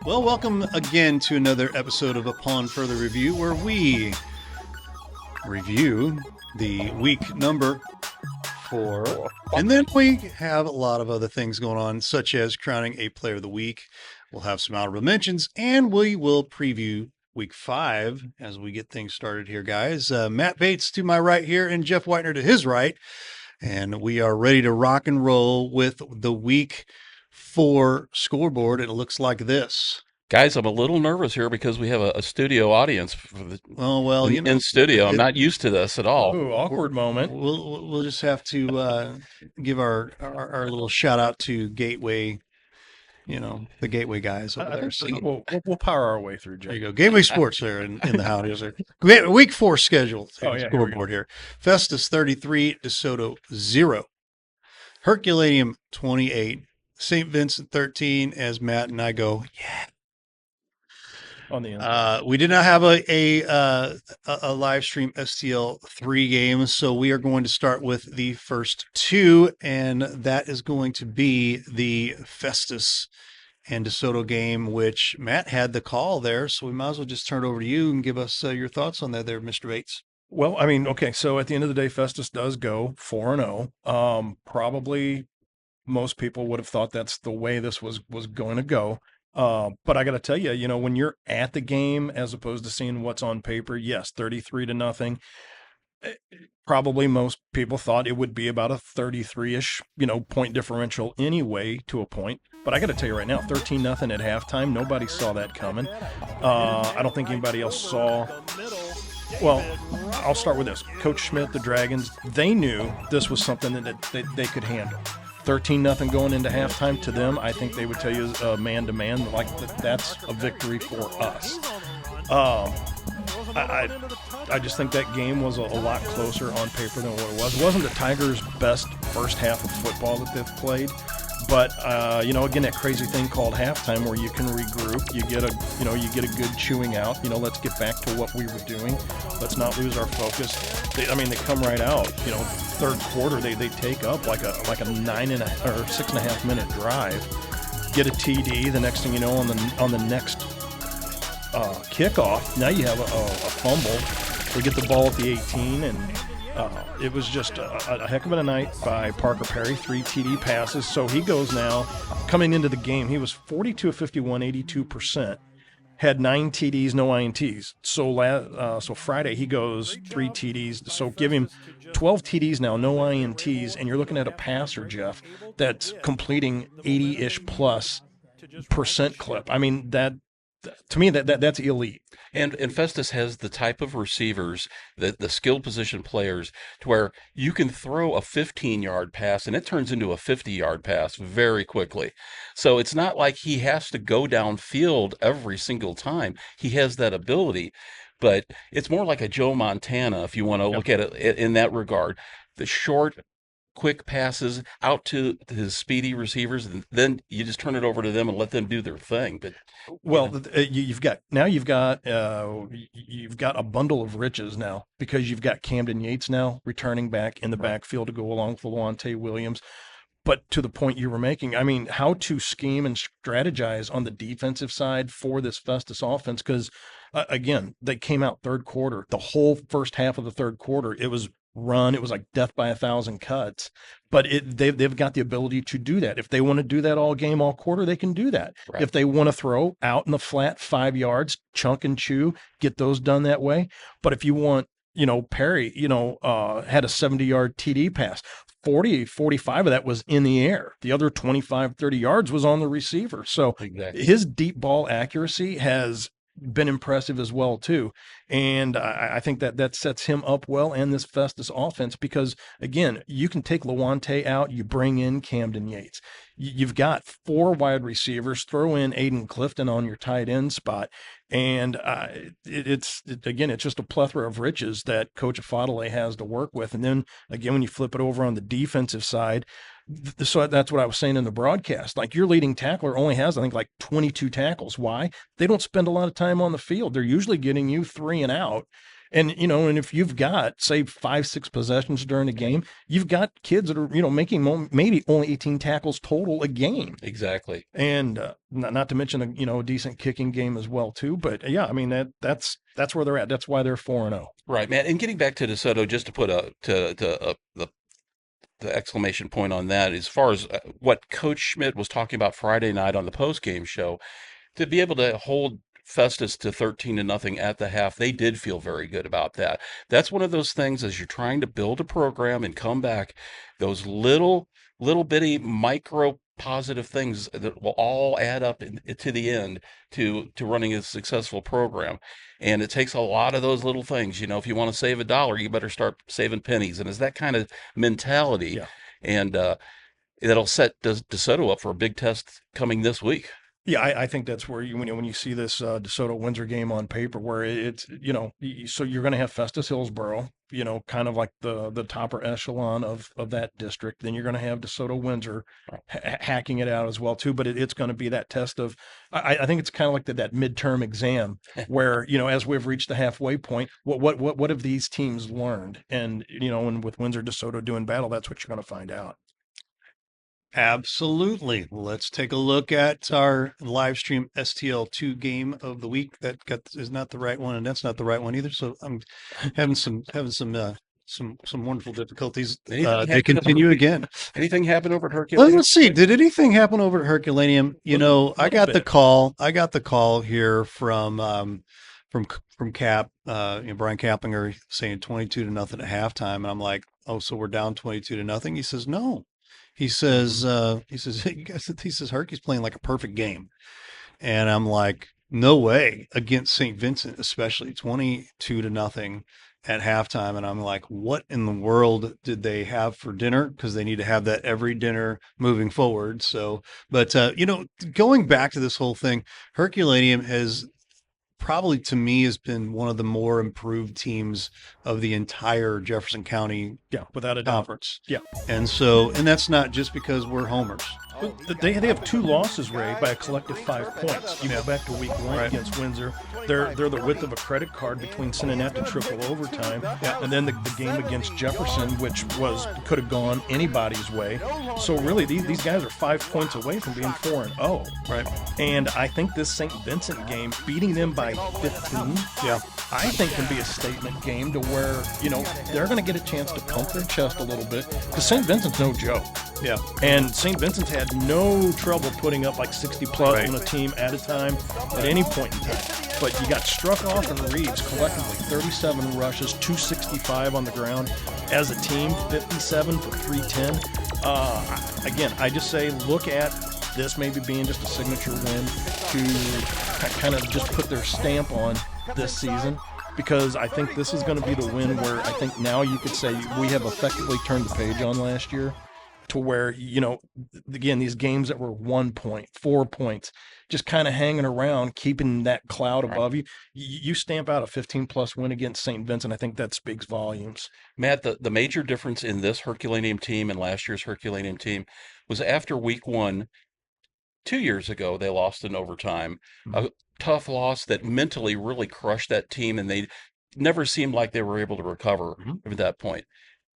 Well, welcome again to another episode of Upon Further Review, where we review the week number 4. And then we have a lot of other things going on, such as crowning a player of the week. We'll have some honorable mentions, and we will preview week 5 as we get things started here, guys. Matt Bates to my right here and Jeff Whitener to his right. And we are ready to rock and roll with the week 4 scoreboard. It looks like this. Guys, I'm a little nervous here because we have a studio audience in studio. I'm not used to this at all. Ooh, awkward moment. We'll just have to give our little shout out to Gateway, the Gateway guys over there. So we'll power our way through, Jay. There you go. Gateway Sports there in the house. There. Week 4 schedule. Scoreboard here. Festus 33, DeSoto 0. Herculaneum 28. St. Vincent 13, as Matt and I go, yeah. On the end. We did not have a live stream STL 3 games, so we are going to start with the first 2, and that is going to be the Festus and DeSoto game, which Matt had the call there, so we might as well just turn it over to you and give us your thoughts on that there, Mr. Bates. Well, I mean, okay, so at the end of the day, Festus does go 4-0. Probably most people would have thought that's the way this was going to go. But I got to tell you, when you're at the game as opposed to seeing what's on paper, yes, 33-0. Probably most people thought it would be about a 33-ish, point differential anyway to a point. But I got to tell you right now, 13-0 at halftime. Nobody saw that coming. I don't think anybody else saw. Well, I'll start with this. Coach Schmidt, the Dragons, they knew this was something that they could handle. 13-0 going into halftime to them, I think they would tell you man-to-man, like that's a victory for us. I just think that game was a lot closer on paper than what it was. It wasn't the Tigers' best first half of football that they've played, but again, that crazy thing called halftime where you can regroup, you get a good chewing out. Let's get back to what we were doing. Let's not lose our focus. They come right out. Third quarter they take up like a 6.5 minute drive, get a TD. The next thing you know, on the next kickoff, now you have a fumble. We get the ball at the 18, and it was just a heck of a night by Parker Perry. 3 TD passes, so he goes now. Coming into the game, he was 42 of 51, 82%. Had 9 TDs, no INTs. So Friday he goes 3 TDs. So give him 12 TDs now, no INTs, and you're looking at a passer, Jeff, that's completing 80-ish plus percent clip. I mean, that to me that's elite. And Festus has the type of receivers, the skilled position players, to where you can throw a 15-yard pass and it turns into a 50-yard pass very quickly. So it's not like he has to go downfield every single time. He has that ability, but it's more like a Joe Montana, if you want to look at it in that regard. The short, quick passes out to his speedy receivers, and then you just turn it over to them and let them do their thing. But you've got a bundle of riches now, because you've got Camden Yates now returning back in the backfield to go along with Lawante Williams. But to the point you were making, I mean, how to scheme and strategize on the defensive side for this Festus offense, because again, they came out third quarter, the whole first half of the third quarter, it was run. It was like death by 1,000 cuts, but they've got the ability to do that. If they want to do that all game, all quarter, they can do that. Right. If they want to throw out in the flat 5 yards, chunk and chew, get those done that way. But if you want, Perry, had a 70-yard TD pass. 45 of that was in the air. The other 25, 30 yards was on the receiver. So His deep ball accuracy has been impressive as well too, and I think that sets him up well, and this Festus offense, because again, you can take Lawante out, you bring in Camden Yates, you've got 4 wide receivers, throw in Aiden Clifton on your tight end spot, and it's just a plethora of riches that Coach Afadale has to work with. And then again, when you flip it over on the defensive side, so that's what I was saying in the broadcast. Like, your leading tackler only has, I think, like 22 tackles. Why? They don't spend a lot of time on the field. They're usually getting you 3 and out. And, and if you've got, say, 5, 6 possessions during a game, you've got kids that are, making maybe only 18 tackles total a game. Exactly. And not to mention a decent kicking game as well too. But yeah, I mean that's where they're at. That's why they're 4-0. Right, man. And getting back to DeSoto, just to put the exclamation point on that, as far as what Coach Schmidt was talking about Friday night on the post game show, to be able to hold Festus to 13-0 at the half, they did feel very good about that. That's one of those things as you're trying to build a program and come back, those little bitty micro positive things that will all add up to the end to running a successful program. And it takes a lot of those little things. If you want to save $1, you better start saving pennies. And it's that kind of mentality. Yeah. And that'll set DeSoto up for a big test coming this week. Yeah, I think that's where when you see this DeSoto Windsor game on paper, where it's so you're going to have Festus Hillsboro, kind of like the topper echelon of that district. Then you're going to have DeSoto Windsor hacking it out as well too. But it's going to be that test of I think it's kind of like that midterm exam where as we've reached the halfway point, what have these teams learned? And and with Windsor DeSoto doing battle, that's what you're going to find out. Absolutely. Let's take a look at our live stream STL2 game of the week. That is not the right one, and that's not the right one either. So I'm having some wonderful difficulties. They continue again. Anything happen over at Herculaneum? Let's see. Did anything happen over at Herculaneum? I got the call. I got the call here from Cap, Brian Kaplinger saying 22-0 at halftime, and I'm like, oh, so we're down 22-0. He says no. He says, Herky's playing like a perfect game. And I'm like, no way, against St. Vincent, especially 22-0 at halftime. And I'm like, what in the world did they have for dinner? Because they need to have that every dinner moving forward. So, but, going back to this whole thing, Herculaneum has probably to me has been one of the more improved teams of the entire Jefferson County without a doubt. Conference. Yeah. And that's not just because we're homers. They have 2 losses, Ray, by a collective 5 points. You go back to week 1 against Windsor. They're the width of a credit card between sin and net to triple overtime. Yeah. And then the game against Jefferson, which could have gone anybody's way. So really, these guys are 5 points away from being 4-0. Right. And I think this St. Vincent game, beating them by 15, I think can be a statement game to where, they're going to get a chance to pump their chest a little bit. Because St. Vincent's no joke. Yeah. And St. Vincent's had no trouble putting up like 60 plus on a team at a time at any point in time. But you got Struckoff and Reeves collectively 37 rushes, 265 on the ground as a team, 57 for 310. Again, I just say look at this maybe being just a signature win to kind of just put their stamp on this season. Because I think this is going to be the win where I think now you could say we have effectively turned the page on last year. To where, again, these games that were 1 point, 4 points, just kind of hanging around, keeping that cloud above you. You stamp out a 15-plus win against St. Vincent. I think that speaks volumes. Matt, the major difference in this Herculaneum team and last year's Herculaneum team was after week 1, 2 years ago, they lost in overtime. Mm-hmm. A tough loss that mentally really crushed that team, and they never seemed like they were able to recover at that point.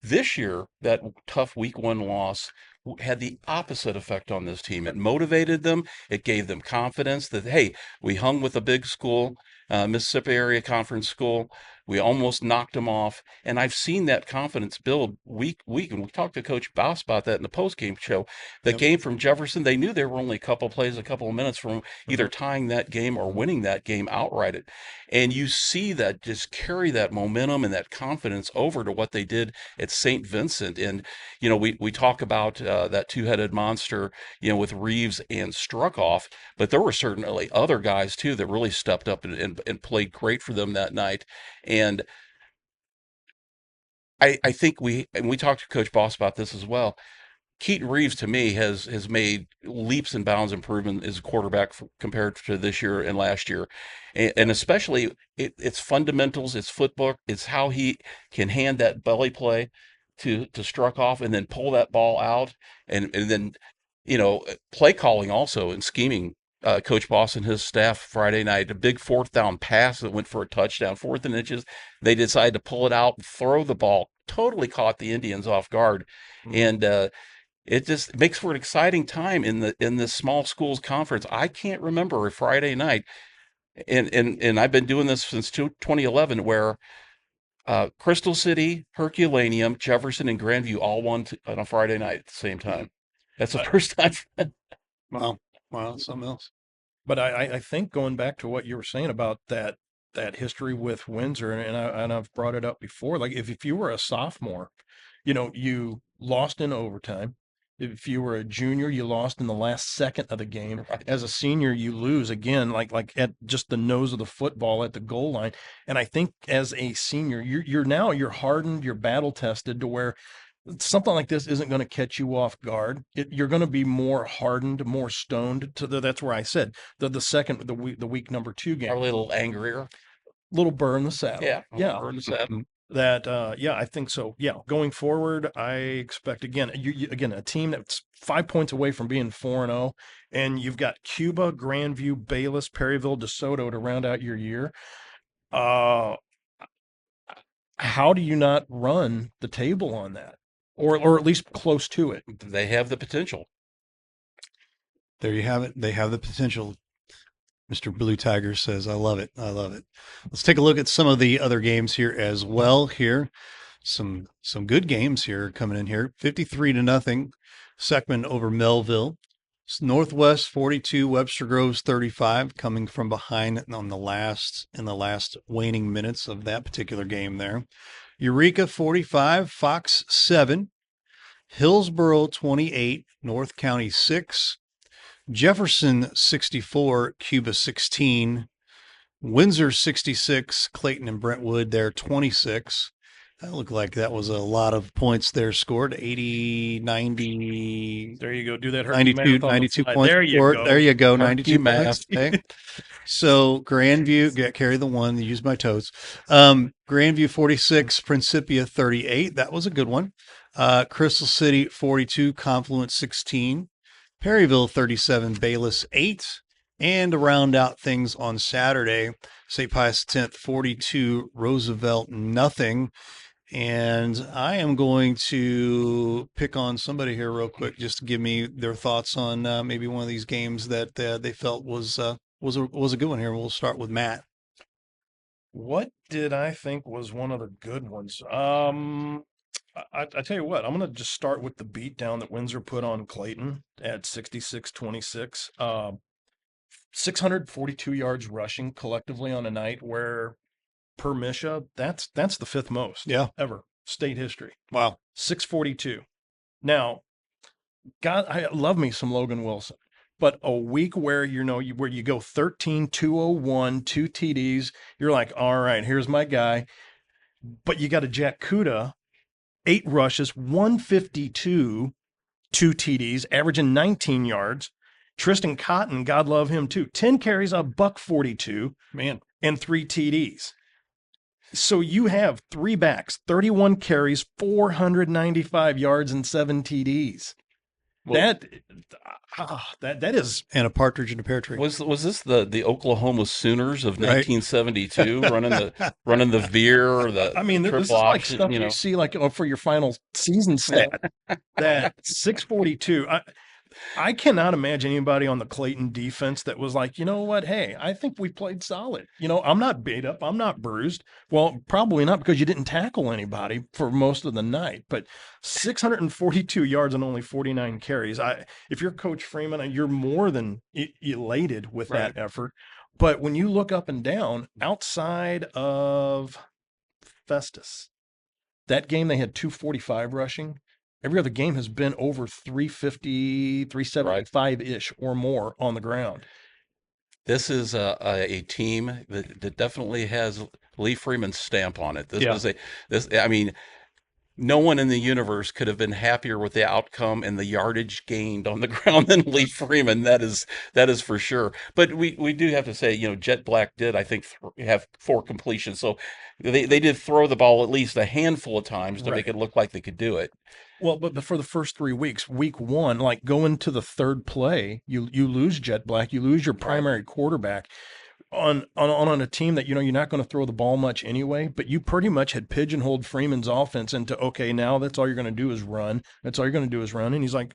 This year, that tough week 1 loss had the opposite effect on this team. It motivated them. It gave them confidence that, hey, we hung with a big school, Mississippi Area Conference school. We almost knocked them off. And I've seen that confidence build week. And we talked to Coach Boss about that in the post-game show. The game from Jefferson, they knew they were only a couple of minutes from either tying that game or winning that game outright. And you see that just carry that momentum and that confidence over to what they did at St. Vincent. And, we talk about that 2-headed monster, with Reeves and Struckoff, but there were certainly other guys too that really stepped up and played great for them that night. And I think we talked to Coach Boss about this as well. Keaton Reeves, to me, has made leaps and bounds improvement as a quarterback compared to this year and last year. And especially it's fundamentals, it's footwork, it's how he can hand that belly play to Struckoff and then pull that ball out and then, play calling also and scheming Coach Boss and his staff Friday night. A big fourth down pass that went for a touchdown, 4th and inches. They decided to pull it out and throw the ball. Totally caught the Indians off guard, and it just makes for an exciting time in this small schools conference. I can't remember a Friday night, and I've been doing this since 2011, where Crystal City, Herculaneum, Jefferson, and Grandview all won on a Friday night at the same time. That's the first time. Wow. Wow. Something else. But I think going back to what you were saying about that history with Windsor, and I've brought it up before, like if you were a sophomore, you lost in overtime. If you were a junior, you lost in the last second of the game. Right. As a senior, you lose again, like at just the nose of the football at the goal line. And I think as a senior, you're hardened, you're battle tested to where something like this isn't going to catch you off guard. You're going to be more hardened, more stoned. That's where I said the week number 2 Are game, a little angrier. little burr in the saddle. Yeah. Yeah. Burn the set. That yeah, I think so. Yeah, going forward, I expect again, again a team that's 5 points away from being 4-0, and you've got Cuba, Grandview, Bayless, Perryville, DeSoto to round out your year. How do you not run the table on that, or at least close to it? They have the potential. There you have it. They have the potential. Mr. Blue Tiger says, I love it. I love it. Let's take a look at some of the other games here as well. Here, some good games here coming in here. 53-0, Seckman over Melville. Northwest 42, Webster Groves 35, coming from behind in the last waning minutes of that particular game there. Eureka 45, Fox 7, Hillsboro 28, North County 6, Jefferson 64, Cuba 16, Windsor 66, Clayton and Brentwood there 26. That looked like that was a lot of points there scored. 80, 90. There you go. Do that. 92 points. There you scored. go. There you go. Herky 92 math. points. Okay. So Grandview, carry the one, use my toes. Grandview 46, Principia 38. That was a good one. Crystal City 42, Confluence 16. Perryville 37, Bayless 8. And to round out things on Saturday, St. Pius X 42, Roosevelt nothing. And I am going to pick on somebody here real quick just to give me their thoughts on maybe one of these games that they felt was a good one here. We'll start with Matt. What did I think was one of the good ones? I tell you what, I'm going to just start with the beatdown that Windsor put on Clayton at 66-26. 642 yards rushing collectively on a night where per Misha, that's the fifth most ever state history. Wow. 642. Now, God, I love me some Logan Wilson, but a week where where you go 13, 201, 2 TDs, you're like, all right, here's my guy. But you got a Jack Kuda, 8 rushes, 152, 2 TDs, averaging 19 yards. Tristan Cotton, God love him too, 10 carries, $142, Man. and 3 TDs. So you have 3 backs, 31 carries, 495 yards, and 7 TDs. Well, That is And a partridge in a pear tree. was this the Oklahoma Sooners of Right. 1972 running the veer or the I mean, this is triple like option, stuff you see like for your final season stat. That 642. I cannot imagine anybody on the Clayton defense that was like, you know what? Hey, I think we played solid. I'm not beat up. I'm not bruised. Well, probably not because you didn't tackle anybody for most of the night. But 642 yards and only 49 carries. If you're Coach Freeman, you're more than elated with that effort. But when you look up and down, outside of Festus, that game they had 245 rushing. Every other game has been over 350, 375-ish or more on the ground. This is a team that definitely has Lee Freeman's stamp on it. I mean, no one in the universe could have been happier with the outcome and the yardage gained on the ground than Lee Freeman. That is for sure. But we do have to say, Jet Black did, I think, have 4 completions. So they did throw the ball at least a handful of times to make it look like they could do it. Well, but for the first 3 weeks, week one, like going to the third play, you lose Jet Black, you lose your Right. primary quarterback on a team that you're not going to throw the ball much anyway. But you pretty much had pigeonholed Freeman's offense into, okay, now that's all you're going to do is run. That's all you're going to do is run. And he's like,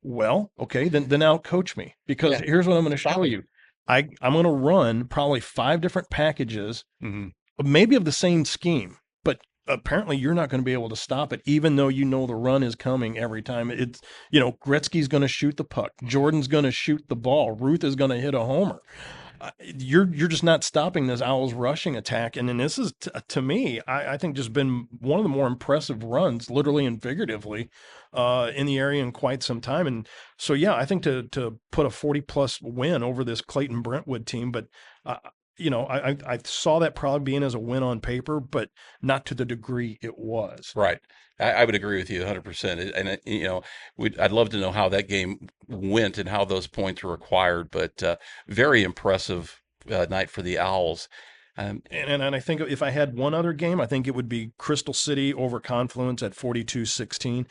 well, okay, then out coach me, because Yeah. here's what I'm going to Stop show it. you. I'm going to run probably 5 different packages, Hmm. maybe of the same scheme, but apparently you're not going to be able to stop it, even though you know the run is coming every time. It's, Gretzky's going to shoot the puck, Jordan's going to shoot the ball, Ruth is going to hit a homer. You're just not stopping this Owls rushing attack, and then this is to me, I think, just been one of the more impressive runs, literally and figuratively, in the area in quite some time. And so, yeah, I think to put a 40+ win over this Clayton Brentwood team, but I saw that probably being as a win on paper, but not to the degree it was. Right. I would agree with you 100%. I'd love to know how that game went and how those points were acquired, but very impressive night for the Owls. And I think if I had one other game, I think it would be Crystal City over Confluence at 42-16.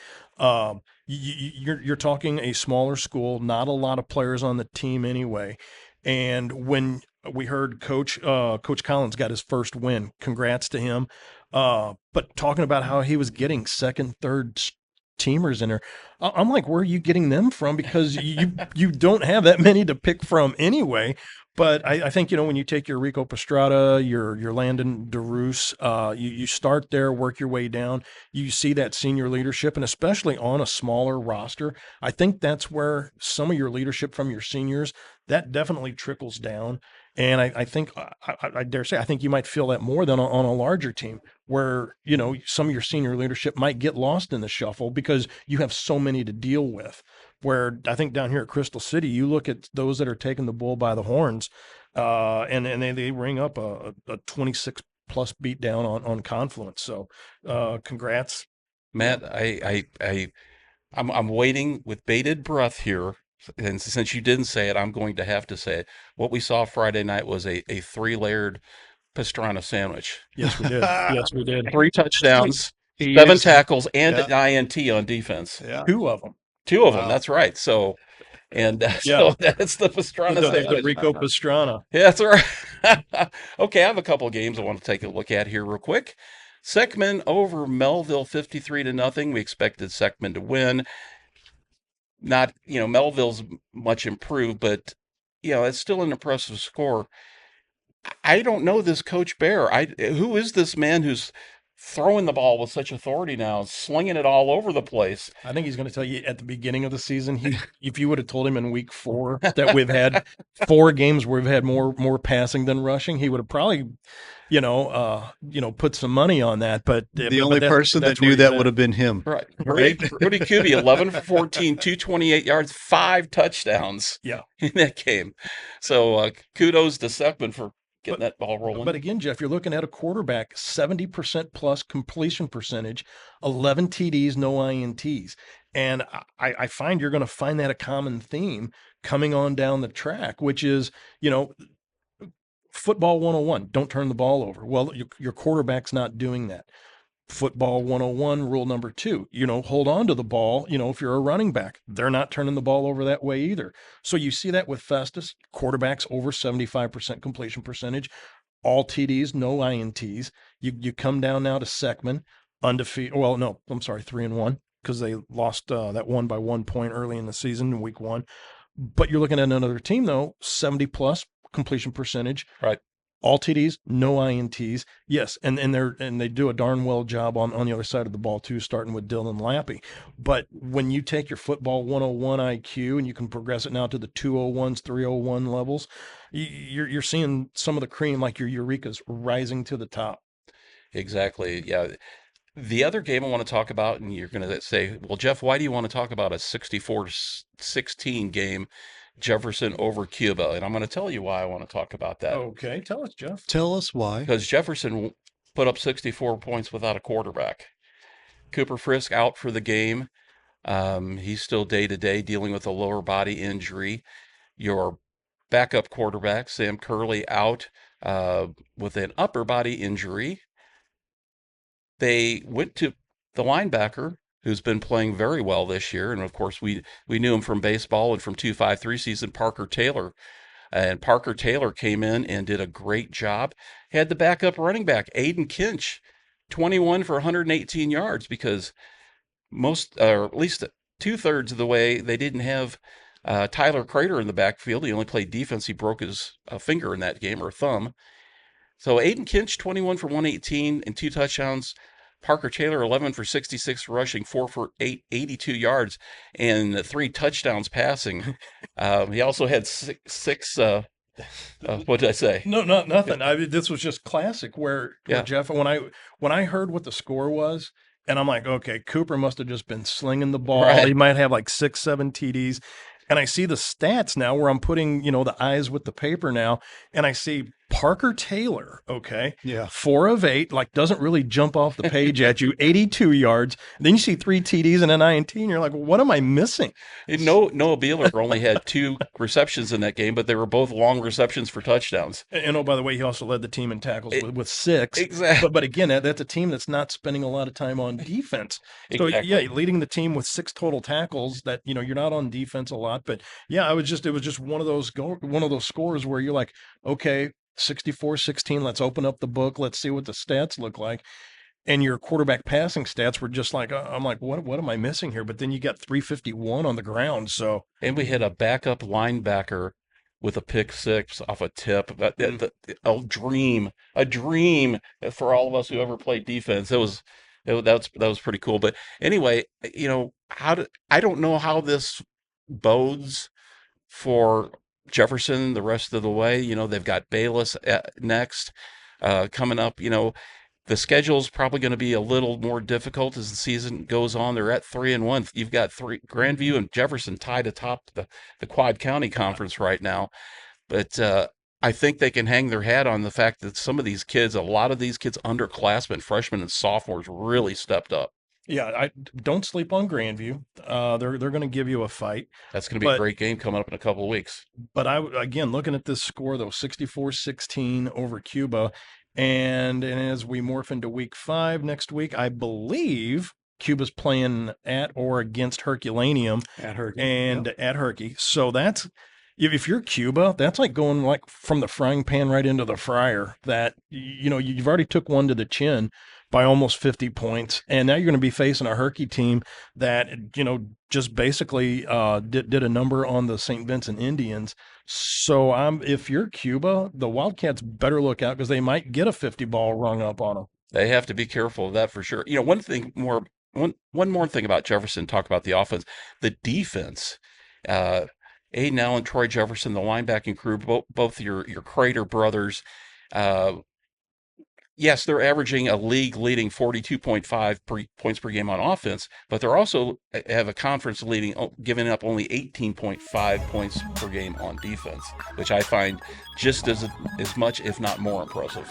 You're talking a smaller school, not a lot of players on the team anyway. And when we heard Coach Collins got his first win, congrats to him. But talking about how he was getting second, third teamers in there, I'm like, where are you getting them from? Because you don't have that many to pick from anyway. But I think, when you take your Rico Pastrada, your Landon DeRoos, you start there, work your way down. You see that senior leadership, and especially on a smaller roster, I think that's where some of your leadership from your seniors, that definitely trickles down. And I think, I dare say, I think you might feel that more than on a larger team where, some of your senior leadership might get lost in the shuffle because you have so many to deal with. Where I think down here at Crystal City, you look at those that are taking the bull by the horns, and they ring up a 26+ beat down on Confluence. So, congrats. Matt, I'm waiting with bated breath here. And since you didn't say it, I'm going to have to say it. What we saw Friday night was a 3-layered pastrana sandwich. Yes, we did. Yes, we did. 3 touchdowns, He 7 is- tackles, and Yeah. an INT on defense. Yeah. 2 of them. 2 of them. Wow. That's right. So, and Yeah. so that's the pastrana The sandwich. Rico Pastrana. Yeah, that's right. Okay, I have a couple of games I want to take a look at here real quick. Seckman over Melville 53-0. We expected Seckman to win. Not, Melville's much improved, but it's still an impressive score. I don't know this Coach Bear. Who is this man who's throwing the ball with such authority now, slinging it all over the place? I think he's going to tell you at the beginning of the season. If you would have told him in week 4 that we've had 4 games where we've had more passing than rushing, he would have probably, put some money on that. But The only person that that's where knew he's that at. would have been him. Right. Right. Rudy Kubi, 11 for 14, 228 yards, 5 touchdowns Yeah. in that game. So kudos to Seckman for getting that ball rolling. But again, Jeff, you're looking at a quarterback, 70% plus completion percentage, 11 TDs, no INTs. And I find you're going to find that a common theme coming on down the track, which is, football 101, don't turn the ball over. Well, your quarterback's not doing that. Football 101, rule number 2, hold on to the ball. If you're a running back, they're not turning the ball over that way either. So you see that with Festus, quarterbacks over 75% completion percentage, all TDs, no INTs. You come down now to Seckman, undefeated. Well, no, I'm sorry, 3-1, because they lost that one by 1 point early in the season in week 1. But you're looking at another team though, 70+ completion percentage, Right. all TDs, no INTs. Yes, and they do a darn well job on the other side of the ball too, starting with Dylan Lappy. But when you take your football 101 IQ and you can progress it now to the 201s, 301 levels, you're seeing some of the cream, like your Eurekas, rising to the top. Exactly. Yeah. The other game I want to talk about, and you're going to say, well, Jeff, why do you want to talk about a 64-16 game, Jefferson over Cuba? And I'm going to tell you why I want to talk about that. Okay, tell us, Jeff. Tell us why. Because Jefferson put up 64 points without a quarterback. Cooper Frisk out for the game. He's still day-to-day dealing with a lower body injury. Your backup quarterback, Sam Curley, out with an upper body injury. They went to the linebacker, who's been playing very well this year. And of course, we knew him from baseball and from 253 season, Parker Taylor. And Parker Taylor came in and did a great job. Had the backup running back, Aiden Kinch, 21 for 118 yards because most, or at least 2/3 of the way, they didn't have Tyler Crater in the backfield. He only played defense. He broke his finger in that game, or thumb. So Aiden Kinch, 21 for 118 and 2 touchdowns. Parker Taylor, 11 for 66 rushing, 4 for 82 yards, and 3 touchdowns passing. He also had six what did I say? No, not nothing. This was just classic where Yeah. Jeff, when I heard what the score was, and I'm like, okay, Cooper must have just been slinging the ball. Right. He might have like 6, 7 TDs. And I see the stats now where I'm putting, the eyes with the paper now, and I see Parker Taylor, okay, Yeah. 4 of 8, like doesn't really jump off the page at you, 82 yards. Then you see 3 TDs and an INT, and you're like, what am I missing? And Noah Beeler only had 2 receptions in that game, but they were both long receptions for touchdowns. And oh, by the way, he also led the team in tackles It- with 6. Exactly. But again, that's a team that's not spending a lot of time on defense. So Exactly. yeah, leading the team with 6 total tackles. That you're not on defense a lot. But yeah, it was just one of those scores where you're like, okay, 64-16. Let's open up the book. Let's see what the stats look like. And your quarterback passing stats were just like, I'm like, what am I missing here? But then you got 351 on the ground. So And we had a backup linebacker with a pick six off a tip. A dream for all of us who ever played defense. That was pretty cool. But anyway, I don't know how this bodes for Jefferson the rest of the way. They've got Bayless next coming up. The schedule's probably going to be a little more difficult as the season goes on. They're at 3-1. You've got Grandview and Jefferson tied atop the Quad County Conference right now. But I think they can hang their hat on the fact that some of these kids, a lot of these kids, underclassmen, freshmen and sophomores, really stepped up. yeah, I don't sleep on Grandview. They're going to give you a fight. That's going to be a But- great game coming up in a couple of weeks. But again, looking at this score though, 64-16 over Cuba. And as we morph into week 5 next week, I believe Cuba's playing at or against Herculaneum At her. and at Herky. So that's, if you're Cuba, that's like going like from the frying pan right into the fryer. That you've already took one to the chin by almost 50 points, and now you're going to be facing a Herky team that just basically did a number on the St. Vincent Indians. So if you're Cuba, the Wildcats better look out because they might get a 50 ball rung up on them. They have to be careful of that for sure. One more thing about Jefferson, talk about the offense, the defense. Aiden Allen, Troy Jefferson, the linebacking crew, both your Crater brothers. Yes, they're averaging a league leading 42.5 points per game on offense, but they're also have a conference leading, giving up only 18.5 points per game on defense, which I find just as much, if not more, impressive.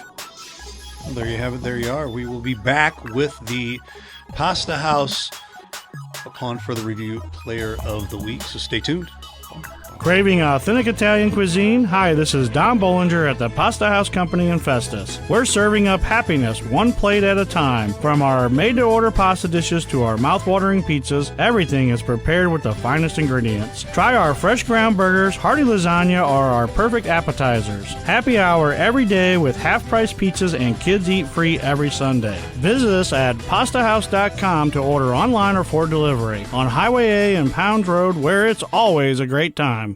Well, there you have it. There you are. We will be back with the Pasta House upon further review player of the week. So stay tuned. Craving authentic Italian cuisine? Hi, this is Don Bollinger at the Pasta House Company in Festus. We're serving up happiness one plate at a time. From our made-to-order pasta dishes to our mouth-watering pizzas, everything is prepared with the finest ingredients. Try our fresh ground burgers, hearty lasagna, or our perfect appetizers. Happy hour every day with half-price pizzas and kids eat free every Sunday. Visit us at pastahouse.com to order online or for delivery on Highway A and Pounds Road, where it's always a great time.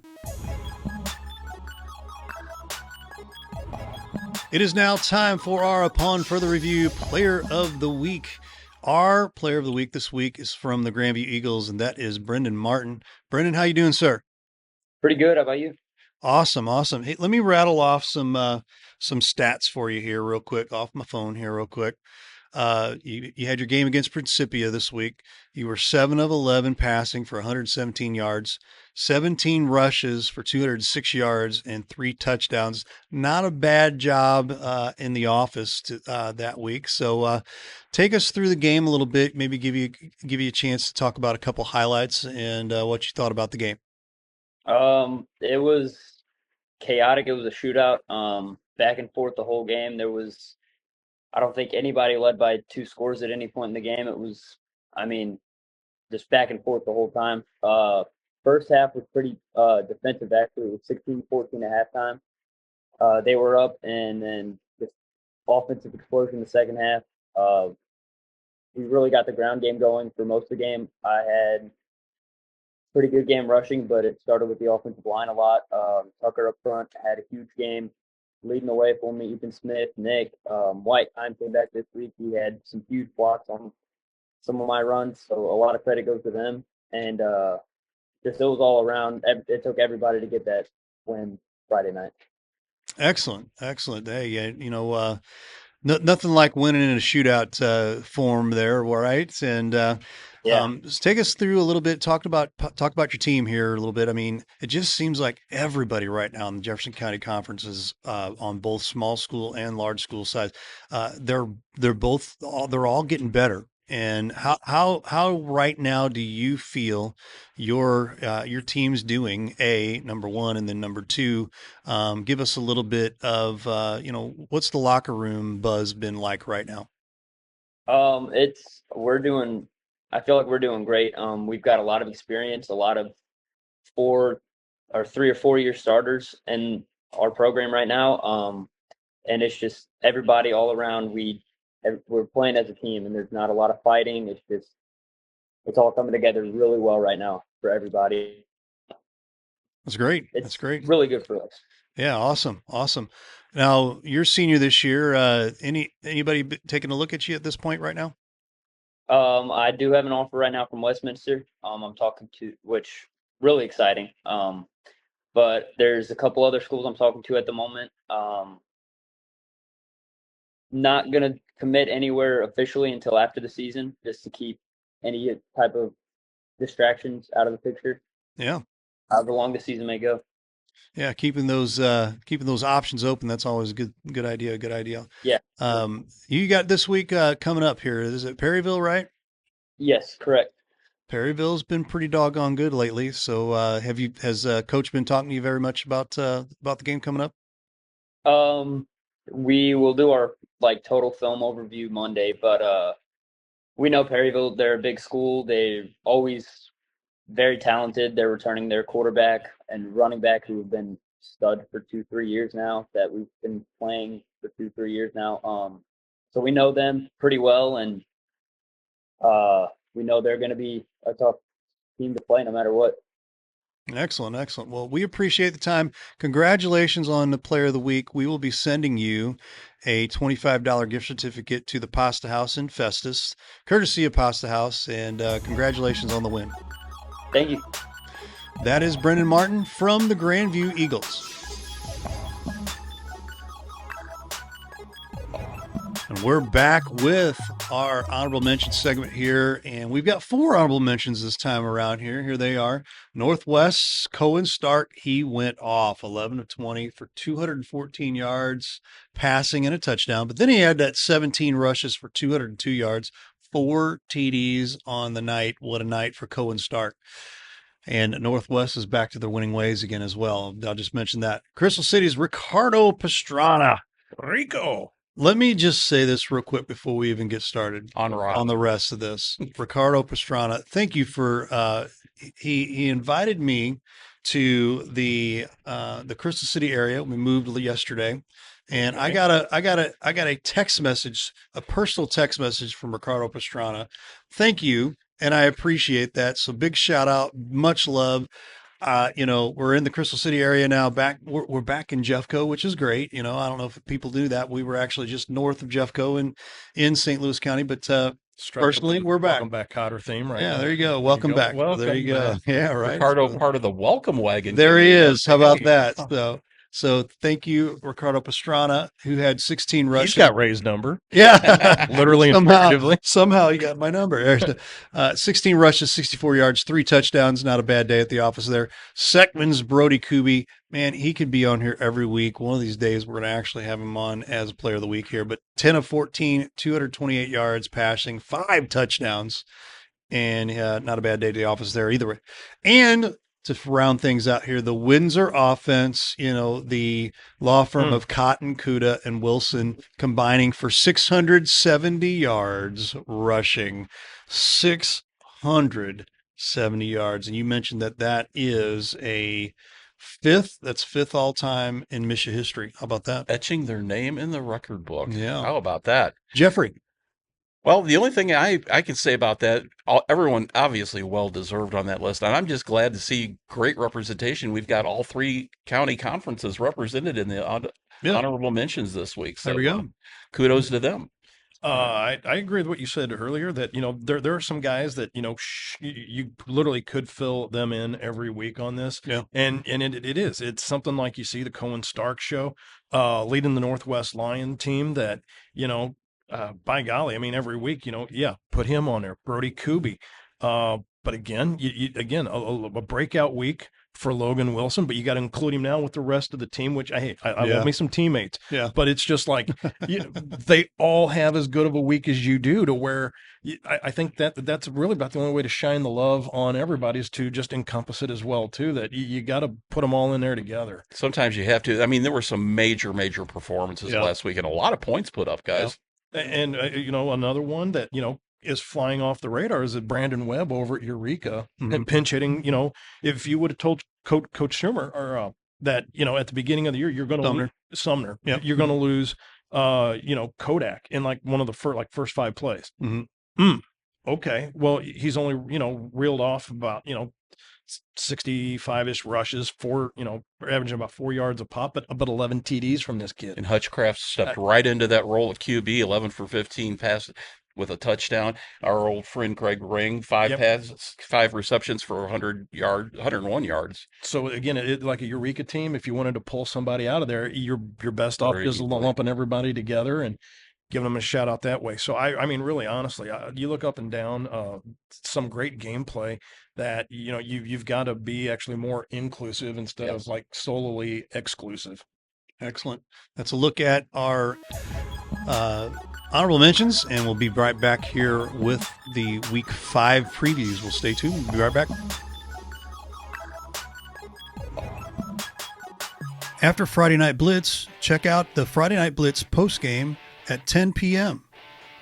It is now time for our Upon Further Review Player of the Week. Our Player of the Week this week is from the Grandview Eagles, and that is Brendan Martin. Brendan, how you doing, sir? Pretty good. How about you? Awesome. Hey, let me rattle off some stats for you here real quick, off my phone here real quick. You had your game against Principia this week. You were 7 of 11 passing for 117 yards, 17 rushes for 206 yards, and 3 touchdowns. Not a bad job in the office that week. So take us through the game a little bit. Maybe give you a chance to talk about a couple highlights and what you thought about the game. It was chaotic. It was a shootout. Back and forth the whole game. I don't think anybody led by 2 scores at any point in the game. just back and forth the whole time. First half was pretty defensive, actually. It was 16-14 at halftime. They were up, and then just offensive explosion in the second half. We really got the ground game going for most of the game. I had pretty good game rushing, but it started with the offensive line a lot. Tucker up front had a huge game, leading the way for me. Ethan Smith, Nick, White came back this week. He had some huge blocks on some of my runs, so a lot of credit goes to them. And just it was all around. It took everybody to get that win Friday night. Excellent. Hey, yeah, nothing like winning in a shootout form there, right? And just take us through a little bit. Talk about your team here a little bit. I mean, it just seems like everybody right now in the Jefferson County Conference is on both small school and large school sides. They're all getting better. And how right now do you feel your team's doing? Number one, and then number two, give us a little bit of what's the locker room buzz been like right now? I feel like we're doing great. We've got a lot of experience, a lot of 3 or 4 year starters in our program right now. And it's just everybody all around. We're playing as a team, and there's not a lot of fighting. It's all coming together really well right now for everybody. That's great. It's great. Really good for us. Yeah. Awesome. Now you're senior this year. Anybody taking a look at you at this point right now? I do have an offer right now from Westminster. I'm talking to, which really exciting. But there's a couple other schools I'm talking to at the moment. Not gonna commit anywhere officially until after the season, just to keep any type of distractions out of the picture. Yeah. However long the season may go. Yeah, keeping those options open, that's always a good idea. Yeah. You got this week coming up here. Is it Perryville, right? Yes, correct. Perryville's been pretty doggone good lately. So has Coach been talking to you very much about the game coming up? We will do our total film overview Monday, but we know Perryville, they're a big school. They're always very talented. They're returning their quarterback and running back who have been stud for 2-3 years now, that we've been playing for 2-3 years now. So we know them pretty well, and we know they're going to be a tough team to play no matter what. Excellent. Well, we appreciate the time. Congratulations on the Player of the Week. We will be sending you a $25 gift certificate to the Pasta House in Festus, courtesy of Pasta House, and congratulations on the win. Thank you. That is Brendan Martin from the Grandview Eagles. And we're back with our honorable mention segment here, and we've got 4 honorable mentions this time around here. Here they are. Northwest, Cohen Stark, he went off 11 of 20 for 214 yards passing and a touchdown, but then he had that 17 rushes for 202 yards, 4 TDs on the night. What a night for Cohen Stark. And Northwest is back to their winning ways again as well. I'll just mention that. Crystal City's Ricardo Pastrana. Rico. Let me just say this real quick before we even get started on the rest of this. Ricardo Pastrana, thank you for he invited me to the Crystal City area. We moved yesterday, and I got a text message, a personal text message from Ricardo Pastrana. Thank you, and I appreciate that. So big shout out, much love. We're in the Crystal City area now. We're back in Jeffco, which is great. I don't know if people do that. We were actually just north of Jeffco in St. Louis County, but personally, we're back. Welcome back, Cotter theme, right? Yeah, there you go. Welcome back. There you go. Yeah, right. Ricardo, part of the welcome wagon. There he is. How about that? So thank you, Ricardo Pastrana, who had 16 rushes. He's got Ray's number. Yeah. Literally and figuratively. Somehow he got my number. 16 rushes, 64 yards, 3 touchdowns. Not a bad day at the office there. Seckman's Brody Kuby. Man, he could be on here every week. One of these days, we're going to actually have him on as Player of the Week here. But 10 of 14, 228 yards passing, 5 touchdowns. And not a bad day at the office there either way. And to round things out here, the Windsor offense, the law firm of Cotton, Kuda, and Wilson combining for 670 yards rushing. 470 yards. And you mentioned that is a fifth all time in Misha history. How about that? Etching their name in the record book. Yeah. How about that? Jeffrey. Well, the only thing I can say about that, everyone obviously well deserved on that list, and I'm just glad to see great representation. We've got all 3 county conferences represented in the Yeah. honorable mentions this week. So There we go. Kudos to them. I agree with what you said earlier that, there are some guys that, you literally could fill them in every week on this. Yeah. And it's something like you see the Cohen Stark show, leading the Northwest Lion team that, by golly, I mean, every week, put him on there, Brody Kuby. But again, a breakout week for Logan Wilson, but you got to include him now with the rest of the team, which I Yeah. love me some teammates. Yeah. But it's just like they all have as good of a week as you do, to where I think that's really about the only way to shine the love on everybody, is to just encompass it as well too. That you got to put them all in there together. Sometimes you have to. I mean, there were some major performances Yeah. last week and a lot of points put up, guys. And another one that is flying off the radar is that Brandon Webb over at Eureka and pinch hitting. If you would have told Coach Schumer or that at the beginning of the year you're going to Sumner, Yep. you're going to lose Kodak in like one of the first 5 plays. Mhm. Okay, well he's only reeled off about 65-ish rushes, averaging about 4 yards a pop, but 11 TDs from this kid. And Hutchcraft stepped right into that role of QB, 11 for 15 passes with a touchdown. Our old friend Greg Ring, 5 Yep. passes, 5 receptions for 101 yards. So again, like a Eureka team, if you wanted to pull somebody out of there, you're best off Very just easily. lumping everybody together and giving them a shout out that way. So I mean, really, honestly, you look up and down some great gameplay that you've got to be actually more inclusive instead Yes. of like solely exclusive. Excellent. That's a look at our honorable mentions, and we'll be right back here with the week 5 previews. We'll stay tuned. We'll be right back. After Friday Night Blitz, check out the Friday Night Blitz postgame at 10 p.m.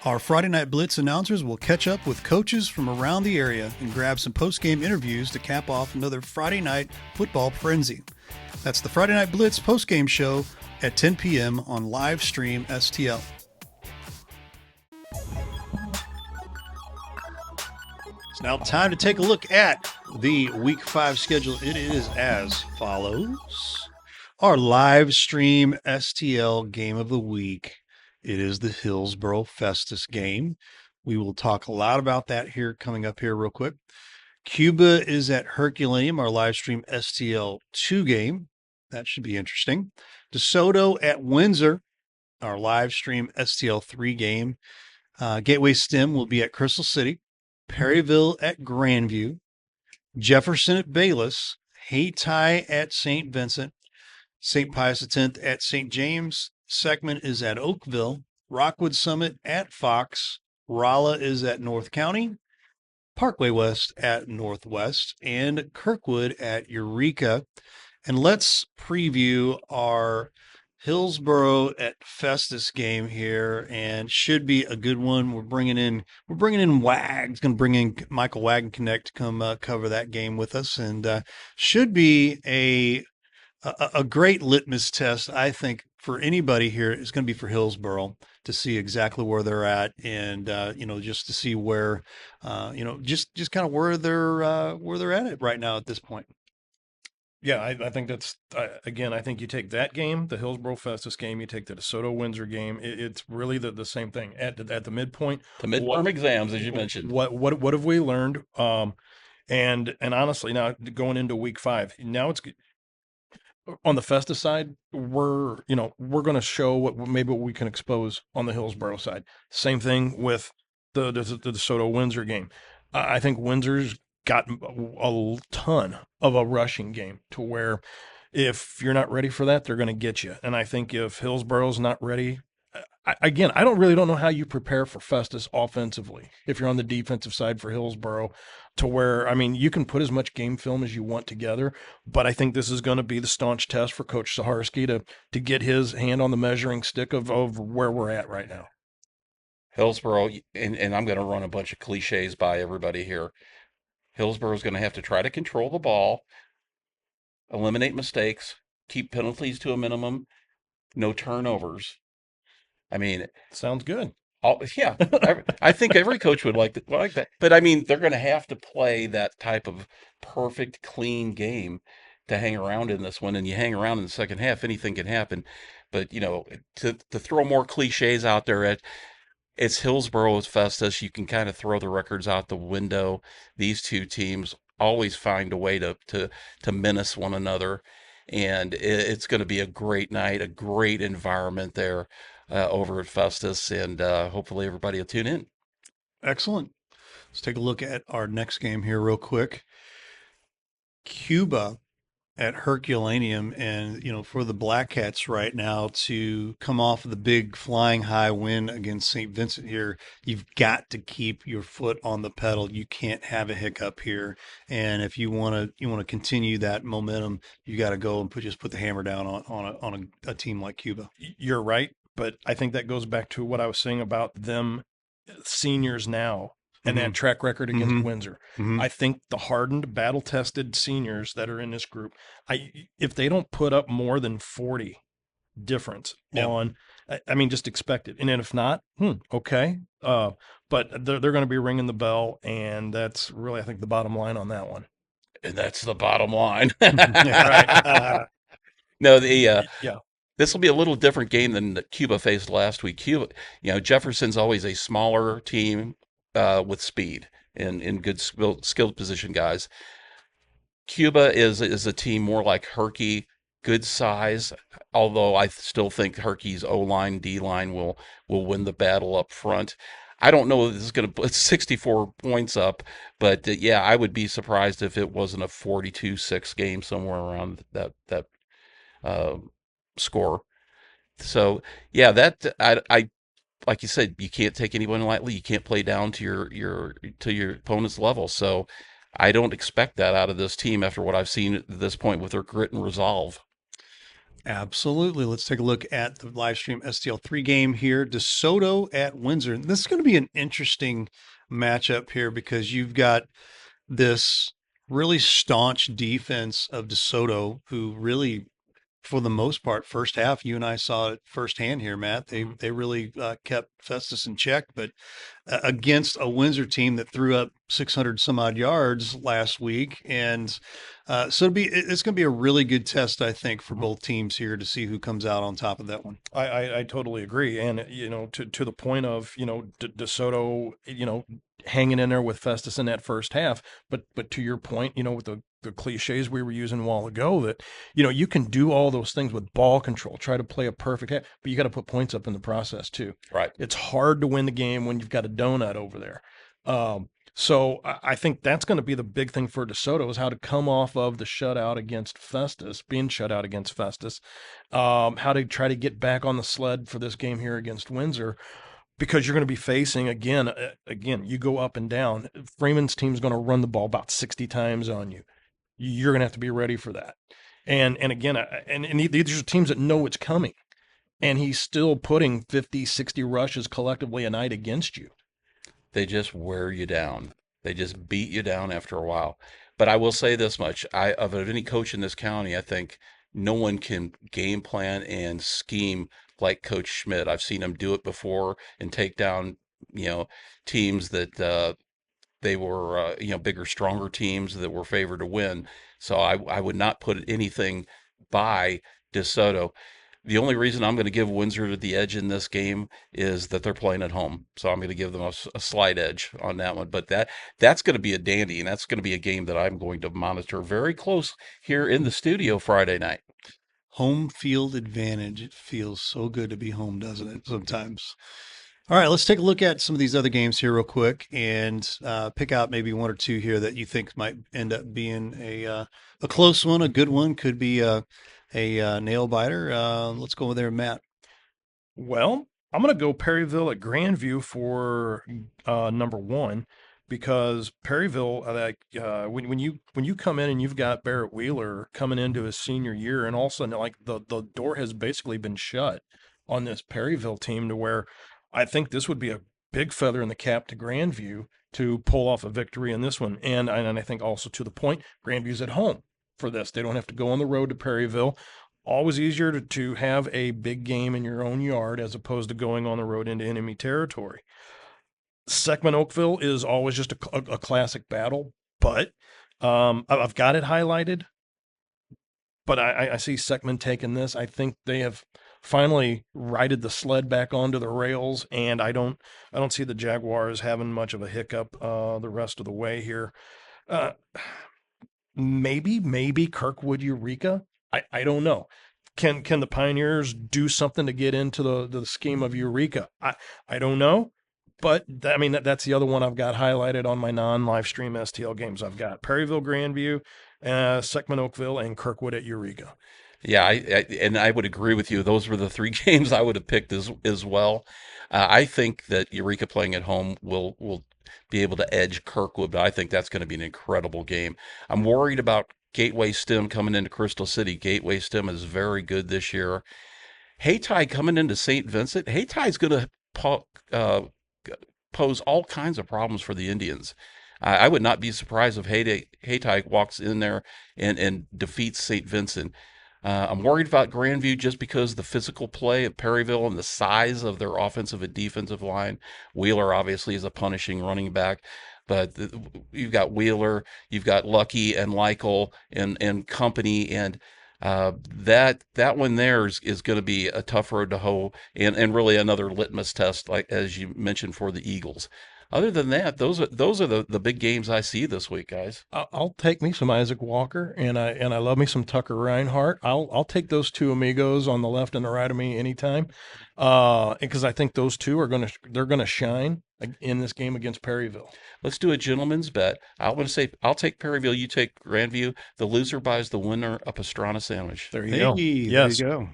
Our Friday Night Blitz announcers will catch up with coaches from around the area and grab some postgame interviews to cap off another Friday night football frenzy. That's the Friday Night Blitz postgame show at 10 p.m. on live stream STL. It's now time to take a look at the Week 5 schedule. It is as follows. Our live stream STL game of the week. It is the Hillsboro Festus game. We will talk a lot about that here coming up here real quick. Cuba is at Herculaneum, our live stream STL 2 game. That should be interesting. DeSoto at Windsor, our live stream STL 3 game. Gateway Stem will be at Crystal City. Perryville at Grandview. Jefferson at Bayless. Hayti at St. Vincent. St. Pius X at St. James. Seckman is at Oakville. Rockwood Summit at Fox. Rolla is at North County. Parkway West at Northwest. And Kirkwood at Eureka. And let's preview our Hillsboro at Festus game here, and should be a good one. We're bringing in Wag. Going to bring in Michael Wagenknecht to come cover that game with us, and should be a great litmus test, I think, for anybody here. Is going to be for Hillsboro to see exactly where they're at, and just to see where, just kind of where they're at it right now at this point. Yeah, I think that's again. I think you take that game, the Hillsboro Festus game, you take the DeSoto Windsor game. It's really the same thing at the midpoint. The midterm exams, as you mentioned. What have we learned? And honestly, now going into week 5, now it's on the Festus side. We're going to show what we can expose on the Hillsboro side. Same thing with the DeSoto Windsor game. I think Windsor's got a ton of a rushing game to where if you're not ready for that, they're going to get you. And I think if Hillsboro's not ready, I don't know how you prepare for Festus offensively if you're on the defensive side for Hillsboro, to where, I mean, you can put as much game film as you want together, but I think this is going to be the staunch test for Coach Saharsky to get his hand on the measuring stick of where we're at right now. Hillsboro, and I'm going to run a bunch of cliches by everybody here. Hillsboro's going to have to try to control the ball, eliminate mistakes, keep penalties to a minimum, no turnovers. I mean, Sounds good. yeah, I think every coach would like that. But I mean, they're going to have to play that type of perfect, clean game to hang around in this one. And you hang around in the second half, anything can happen. But to throw more cliches out there, it's Hillsboro, it's Festus. You can kind of throw the records out the window. These two teams always find a way to menace one another, and it's going to be a great night, a great environment there over at Festus, and hopefully everybody will tune in. Excellent. Let's take a look at our next game here real quick. Cuba at Herculaneum, and for the Black Cats right now to come off of the big flying high win against St. Vincent here, you've got to keep your foot on the pedal. You can't have a hiccup here, and if you want to continue that momentum, you got to go and just put the hammer down on a team like Cuba. You're right, but I think that goes back to what I was saying about them seniors now and that track record against Mhm. Windsor. Mhm. I think the hardened, battle-tested seniors that are in this group, if they don't put up more than 40 difference Yeah. on, I mean, just expect it. And then if not, okay. But they're going to be ringing the bell, and that's really, I think, the bottom line on that one. And that's the bottom line. Right. No, Yeah. this will be a little different game than that Cuba faced last week. Cuba, Jefferson's always a smaller team with speed and good skilled position guys. Cuba is a team more like Herky, good size. Although I still think Herky's O line, D line will win the battle up front. I don't know if this is going to put 64 points up, but yeah, I would be surprised if it wasn't a 42-6 game somewhere around that uh, score. So yeah, that I like you said, you can't take anyone lightly. You can't play down to your opponent's level. So I don't expect that out of this team after what I've seen at this point with their grit and resolve. Absolutely. Let's take a look at the live stream STL3 game here. DeSoto at Windsor. This is going to be an interesting matchup here because you've got this really staunch defense of DeSoto, who really, for the most part, first half, you and I saw it firsthand here, Matt. They really kept Festus in check, but against a Windsor team that threw up 600 some odd yards last week, and so it's going to be a really good test, I think, for both teams here to see who comes out on top of that one. I totally agree. And, to the point of, DeSoto, hanging in there with Festus in that first half. But to your point, with the cliches we were using a while ago, that, you can do all those things with ball control, try to play a perfect half, but you got to put points up in the process too. Right. It's hard to win the game when you've got a donut over there. So I think that's going to be the big thing for DeSoto, is how to come off of the shutout against Festus, being shut out against Festus, how to try to get back on the sled for this game here against Windsor, because you're going to be facing again, you go up and down. Freeman's team's going to run the ball about 60 times on you. You're going to have to be ready for that. And again, these are teams that know it's coming, and he's still putting 50, 60 rushes collectively a night against you. They just wear you down. They just beat you down after a while. But I will say this much: of any coach in this county, I think no one can game plan and scheme like Coach Schmidt. I've seen him do it before and take down, teams that they were, bigger, stronger teams that were favored to win. So I would not put anything by DeSoto. The only reason I'm going to give Windsor the edge in this game is that they're playing at home. So I'm going to give them a slight edge on that one. But that's going to be a dandy, and that's going to be a game that I'm going to monitor very close here in the studio Friday night. Home field advantage. It feels so good to be home, doesn't it, sometimes? All right, let's take a look at some of these other games here real quick and pick out maybe one or two here that you think might end up being a close one, a good one. Could be a nail biter. Let's go over there, Matt. Well, I'm going to go Perryville at Grandview for number one, because Perryville, when you come in and you've got Barrett Wheeler coming into his senior year, and all of a sudden, like, the door has basically been shut on this Perryville team, to where I think this would be a big feather in the cap to Grandview to pull off a victory in this one. And I think also to the point, Grandview's at home for this. They don't have to go on the road to Perryville. Always easier to have a big game in your own yard as opposed to going on the road into enemy territory. Seckman Oakville is always just a classic battle, but I've got it highlighted. But I see Seckman taking this. I think they have finally righted the sled back onto the rails, and I don't see the Jaguars having much of a hiccup the rest of the way here. Maybe Kirkwood Eureka. I don't know. Can the Pioneers do something to get into the scheme of Eureka? I don't know. But that's the other one I've got highlighted on my non-live stream STL games. I've got Perryville, Grandview, Seckman Oakville, and Kirkwood at Eureka. Yeah, I would agree with you. Those were the 3 games I would have picked as well. I think that Eureka playing at home will be able to edge Kirkwood, but I think that's going to be an incredible game. I'm worried about Gateway STEM coming into Crystal City. Gateway STEM is very good this year. Haytide coming into St. Vincent. Haytide's going to pose all kinds of problems for the Indians. I would not be surprised if Haytide walks in there and defeats St. Vincent. I'm worried about Grandview just because the physical play of Perryville and the size of their offensive and defensive line. Wheeler obviously is a punishing running back, but you've got Wheeler, you've got Lucky and Leichel and company, and that one there is going to be a tough road to hoe, and really another litmus test, like as you mentioned, for the Eagles. Other than that, those are the big games I see this week, guys. I'll take me some Isaac Walker, and I love me some Tucker Reinhardt. I'll take those two amigos on the left and the right of me anytime, because I think those two they're gonna shine in this game against Perryville. Let's do a gentleman's bet. I'll take Perryville, you take Grandview. The loser buys the winner a pastrana sandwich. There you go. Yes. There you go.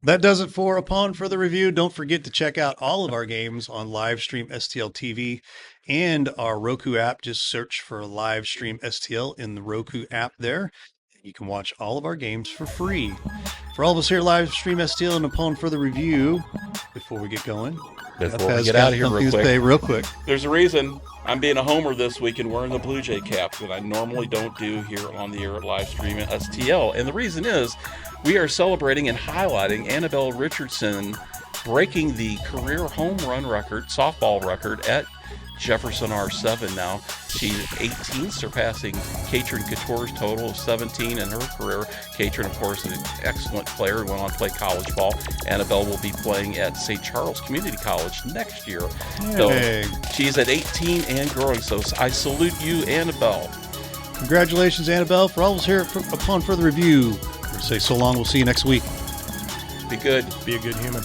That does it for Upon Further Review. Don't forget to check out all of our games on Livestream STL TV and our Roku app. Just search for Livestream STL in the Roku app there. You can watch all of our games for free. For all of us here at Livestream STL and Upon Further Review, before we get going, Before we get out of here real quick. There's a reason I'm being a homer this week and wearing the Blue Jay cap that I normally don't do here on the air at Livestream at STL. And the reason is we are celebrating and highlighting Annabelle Richardson breaking the career home run record, softball record at Jefferson R7 now. She's 18, surpassing Katrin Couture's total of 17 in her career. Katrin, of course, is an excellent player who went on to play college ball. Annabelle will be playing at St. Charles Community College next year. Hey. So she's at 18 and growing. So I salute you, Annabelle. Congratulations, Annabelle. For all of us here Upon Further Review, we'll say so long. We'll see you next week. Be good. Be a good human.